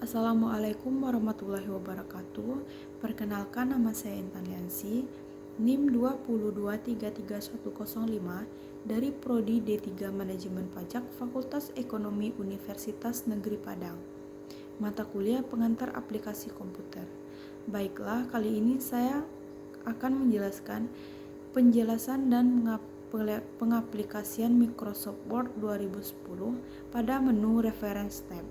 Assalamualaikum warahmatullahi wabarakatuh. Perkenalkan, nama saya Intan Liansi, NIM 202331105 dari Prodi D3 Manajemen Pajak Fakultas Ekonomi Universitas Negeri Padang. Mata kuliah pengantar aplikasi komputer. Baiklah, kali ini saya akan menjelaskan penjelasan dan pengaplikasian Microsoft Word 2010 pada menu Reference tab.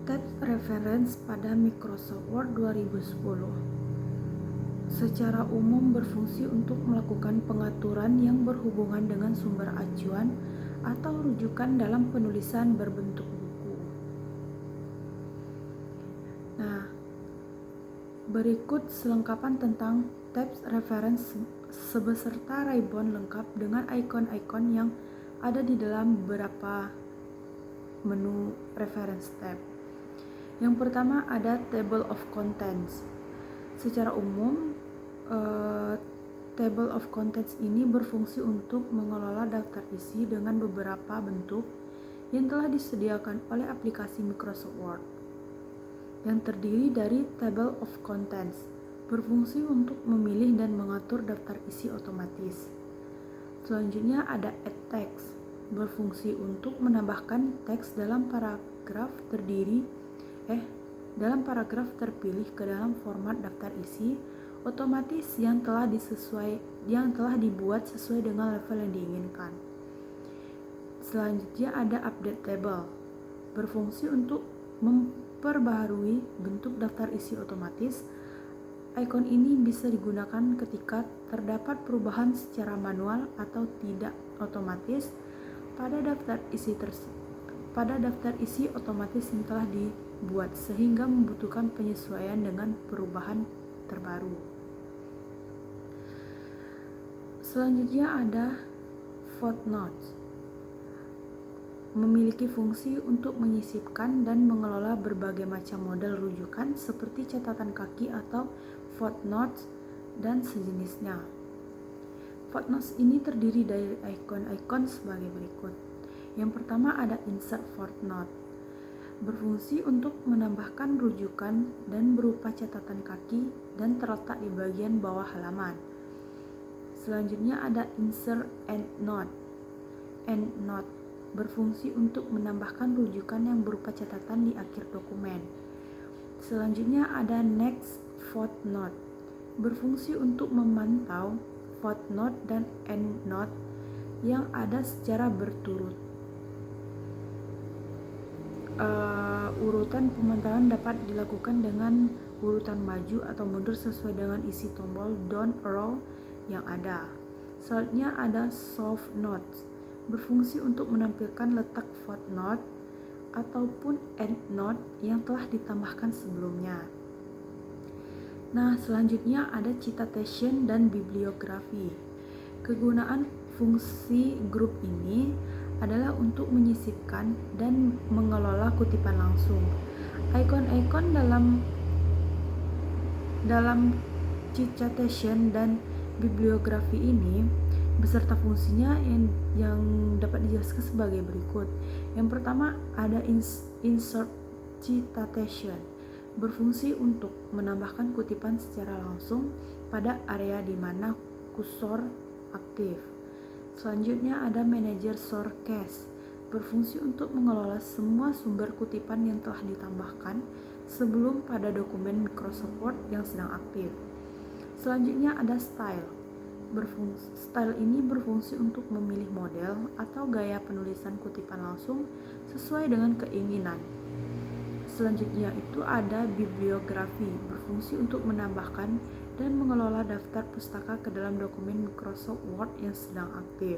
Tab Reference pada Microsoft Word 2010 secara umum berfungsi untuk melakukan pengaturan yang berhubungan dengan sumber acuan atau rujukan dalam penulisan berbentuk buku. Nah, berikut selengkapan tentang tab Reference sebeserta ribbon lengkap dengan ikon-ikon yang ada di dalam beberapa menu Reference tab. Yang pertama ada Table of Contents. Secara umum, Table of Contents ini berfungsi untuk mengelola daftar isi dengan beberapa bentuk yang telah disediakan oleh aplikasi Microsoft Word. Yang terdiri dari Table of Contents, berfungsi untuk memilih dan mengatur daftar isi otomatis. Selanjutnya ada Add Text, berfungsi untuk menambahkan teks dalam paragraf terpilih ke dalam format daftar isi otomatis yang telah dibuat sesuai dengan level yang diinginkan. Selanjutnya ada Update Table, berfungsi untuk memperbaharui bentuk daftar isi otomatis. Ikon ini bisa digunakan ketika terdapat perubahan secara manual atau tidak otomatis pada daftar isi otomatis yang telah dibuat sehingga membutuhkan penyesuaian dengan perubahan terbaru. Selanjutnya ada Footnotes, memiliki fungsi untuk menyisipkan dan mengelola berbagai macam model rujukan seperti catatan kaki atau footnotes dan sejenisnya. Footnotes ini terdiri dari ikon-ikon sebagai berikut. Yang pertama ada Insert Footnote, berfungsi untuk menambahkan rujukan dan berupa catatan kaki dan terletak di bagian bawah halaman. Selanjutnya ada Insert EndNote. EndNote berfungsi untuk menambahkan rujukan yang berupa catatan di akhir dokumen. Selanjutnya ada Next Footnote, berfungsi untuk memantau footnote dan endnote yang ada secara berturut. Urutan pemantauan dapat dilakukan dengan urutan maju atau mundur sesuai dengan isi tombol down arrow yang ada. Selanjutnya ada Soft Notes, berfungsi untuk menampilkan letak footnote ataupun endnote yang telah ditambahkan sebelumnya. Nah, selanjutnya ada Citation dan Bibliografi. Kegunaan fungsi grup ini adalah untuk menyisipkan dan mengelola kutipan langsung. Ikon-ikon dalam Citation dan Bibliografi ini beserta fungsinya yang dapat dijelaskan sebagai berikut. Yang pertama ada Insert Citation, berfungsi untuk menambahkan kutipan secara langsung pada area di mana kursor aktif. Selanjutnya ada Manager Shortcast, berfungsi untuk mengelola semua sumber kutipan yang telah ditambahkan sebelum pada dokumen Microsoft Word yang sedang aktif. Selanjutnya ada Style. Style ini berfungsi untuk memilih model atau gaya penulisan kutipan langsung sesuai dengan keinginan. Selanjutnya itu ada Bibliografi, berfungsi untuk menambahkan dan mengelola daftar pustaka ke dalam dokumen Microsoft Word yang sedang aktif.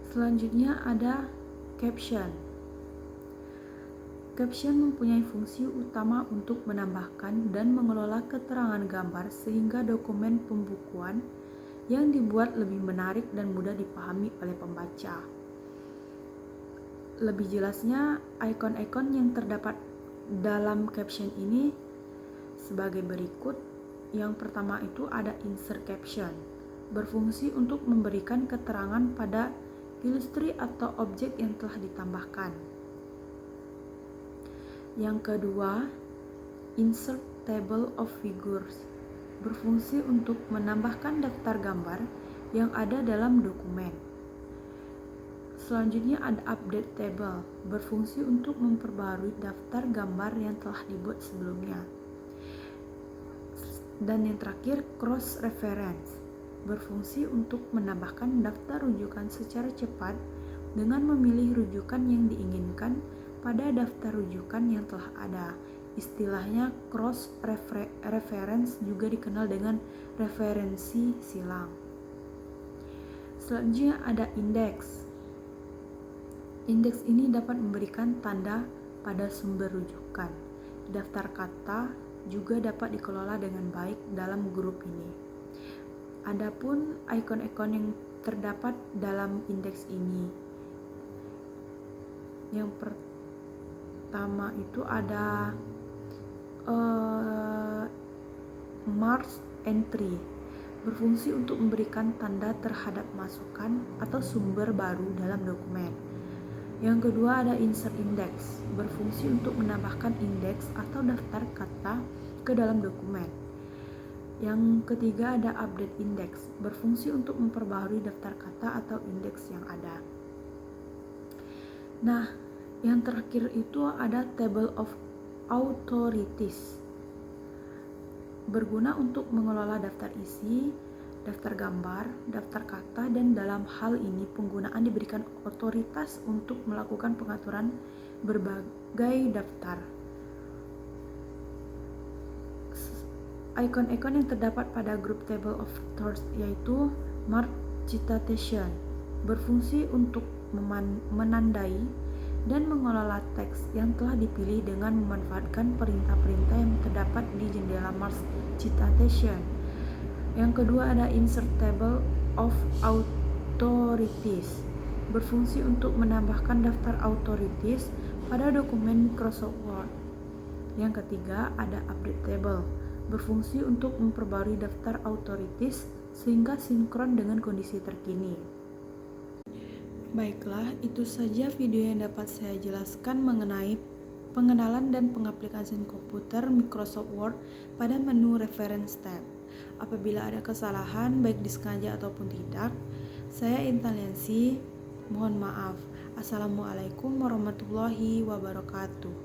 Selanjutnya ada Caption. Caption mempunyai fungsi utama untuk menambahkan dan mengelola keterangan gambar sehingga dokumen pembukuan yang dibuat lebih menarik dan mudah dipahami oleh pembaca. Lebih jelasnya, ikon-ikon yang terdapat dalam caption ini sebagai berikut. Yang pertama itu ada Insert Caption, berfungsi untuk memberikan keterangan pada Illustrate atau objek yang telah ditambahkan. Yang kedua, insert table of figures, berfungsi untuk menambahkan daftar gambar yang ada dalam dokumen. Selanjutnya ada update table, berfungsi untuk memperbarui daftar gambar yang telah dibuat sebelumnya. Dan yang terakhir, cross reference, berfungsi untuk menambahkan daftar rujukan secara cepat dengan memilih rujukan yang diinginkan pada daftar rujukan yang telah ada. Istilahnya cross reference juga dikenal dengan referensi silang. Selanjutnya ada indeks. Indeks ini dapat memberikan tanda pada sumber rujukan. Daftar kata juga dapat dikelola dengan baik dalam grup ini. Adapun ikon-ikon yang terdapat dalam indeks ini. Yang pertama itu ada Marks Entry, berfungsi untuk memberikan tanda terhadap masukan atau sumber baru dalam dokumen. Yang kedua ada Insert Index, berfungsi untuk menambahkan indeks atau daftar kata ke dalam dokumen. Yang ketiga ada Update Index, berfungsi untuk memperbaharui daftar kata atau indeks yang ada. Nah, yang terakhir itu ada Table of Authorities, berguna untuk mengelola daftar isi, daftar gambar, daftar kata, dan dalam hal ini penggunaan diberikan otoritas untuk melakukan pengaturan berbagai daftar. Ikon-ikon yang terdapat pada grup Table of Authors yaitu Mark Citation, berfungsi untuk menandai dan mengelola teks yang telah dipilih dengan memanfaatkan perintah-perintah yang terdapat di jendela Mark Citation. Yang kedua ada Insert Table of Authorities, berfungsi untuk menambahkan daftar authorities pada dokumen Microsoft Word. Yang ketiga ada Update Table, berfungsi untuk memperbarui daftar authorities sehingga sinkron dengan kondisi terkini. Baiklah, itu saja video yang dapat saya jelaskan mengenai pengenalan dan pengaplikasian komputer Microsoft Word pada menu Reference tab. Apabila ada kesalahan, baik disengaja ataupun tidak, saya Intan Liansi, mohon maaf. Assalamualaikum warahmatullahi wabarakatuh.